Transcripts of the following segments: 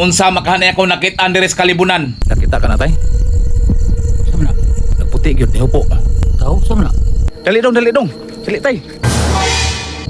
Unsa makahanay ako nakita deres kalibunan. Nakita ka na tay? Saan na? Nagputi gyud ni hupo. Tao? Saan na? Dali dong. Dali tay.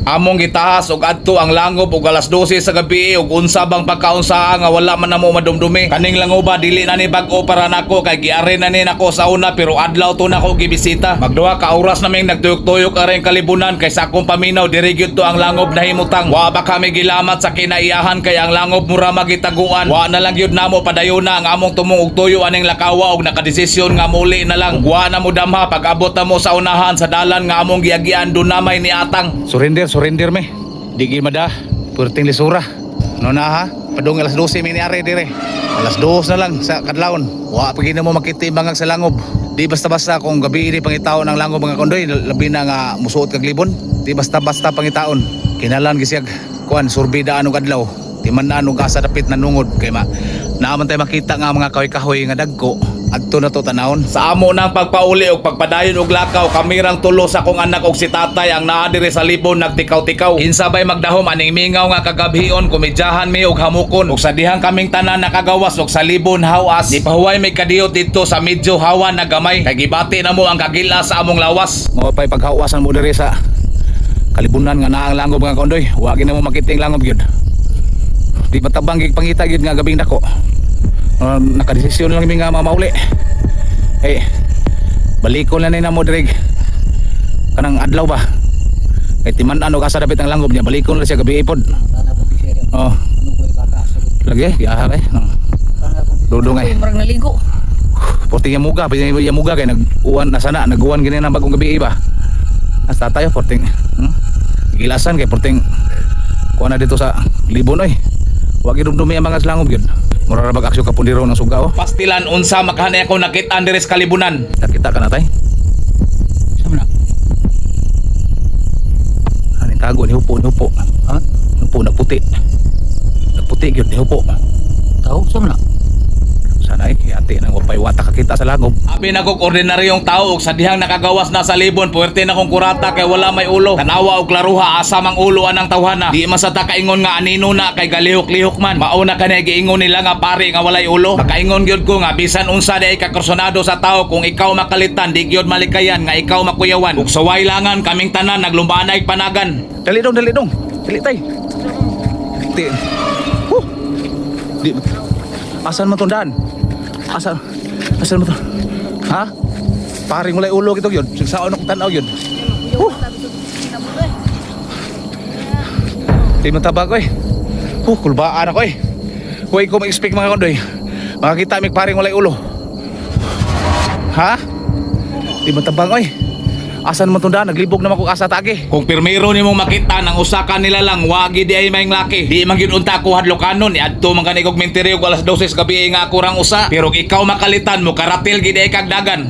Among gitahas og adto ang langob og alas 12 sa gabi ug unsa bang pagkaunsaa nga wala man namo madumdumi. Kaning langoba dili na ni bag-o para nako kay giari na ni nako sa una pero adlaw to nako gibisita. Magduha ka oras naming nagtuyok-tuyok aring kalibunan kay sa akong paminaw diri gyud to ang langob na himutang. Wa ba kami gilamat sa kinaiyahan kay ang langob mura magitaguan. Wa na lang gyud namo padayona ang among tumong og tuyo aning lakawa og nakadesisyon nga muli na lang. Ug wa na mo damha pag abot na mo sa unahan sa dalan nga among giagian dunamay ni atang. Surrender me. Di gyud mada. Purting lisura. No na ha? Padung alas 12 may niari dire. Alas 2 na lang sa kadlawon. Wa pa gina mo makita bangag sa langob. Di basta-basta kung gabi ini pangitaon ang langob mga kondoy, labi na nga musuot kag libon. Di basta-basta pangitaon. Kinalan gisiyag kuan surbida anong adlaw. Di man na anong asa dapit na nungod kay naaman tay makita nga mga kahoy-kahoy nga dagko. Adto na to tanawon. Sa amo nang pagpauli og pagpadayon og lakaw kamirang tulo sa kong anak og si tatay ang naa diri sa libon nagtikaw-tikaw. Insabay magdahom aning mingaw nga kagabhion komedyahan mi og hamukon ug sa dihang kaming tanan nakagawas og sa libon hawas. Di pahuway may kadiyot dito sa medyo hawa na gamay kay gibati na mo ang kagila sa among lawas. Mao pay paghawasan mo diri sa kalibunan nga naa ang langob nga kondoy. Wa gina mo makita ang langob gyud. Di matabang gig pangita gyud nga gabing dako. Nakadesisyon lang mi nga mauli. Balikon lang na mo direk kanang adlaw ba kay timan ano ka sa dapit ang langob niya, balikon lang siya gabi ipod. Oh lagi giaha kay dudong ay Marang naligo. porting yamuga kay nag-uwan na sana nag-uwan gini na bagong gabi ba hasta tayo porting gilasan kay porting kuha na dito sa libon oy. Wag idumdumi ang mga langob gyud. Mura ra bag aksyo ka pundiro ng suga oh. Pastilan unsa makahanay ako nakita deres kalibunan. Nakita ka na tay? Saan na? Ano tago ni hupo Ha? Hupo nagputi gyud ni hupo. Tao? Saan na? Sana ati nang wapay wata kakita sa langob. Abi na kog ordinaryong tao ug sa dihang nakagawas na sa libon puwerte na kong kurata kay wala may ulo. Tanawa og klaruha asa mang ulo anang tawhana. Di masata kaingon nga anino na kay galihok-lihok man. Mao na kanay giingon nila nga pare nga walay ulo. Makaingon gyud ko nga bisan unsa di ka kursunado sa tao kung ikaw makalitan di gyud malikayan nga ikaw makuyawan. Ug saway langan kaming tanan naglumbanay panagan. Dali dong. Dali tay. Di. Di. Asan mo tundaan? Asan mo to? Ha? Paring walay ulo kito gyud. Sigsaon ako tanaw gyud. Di matabag ko eh. Kulbaan ako eh. Huwag ko ma-expect mga kondoy. Makakita may paring walay ulo. Ha? Di matabag ko eh. Asan mo tundaan? Naglibog naman ko asa tagi. Kung pirmiro nimong makita nang usa ka nila lang wagi di ay maing laki. Di man gyud unta ko hadlokanon ni adto man kanig og menteryo alas 12 gabi nga ako rang usa. Pero ikaw makalitan mo karatil gid ay kag dagan.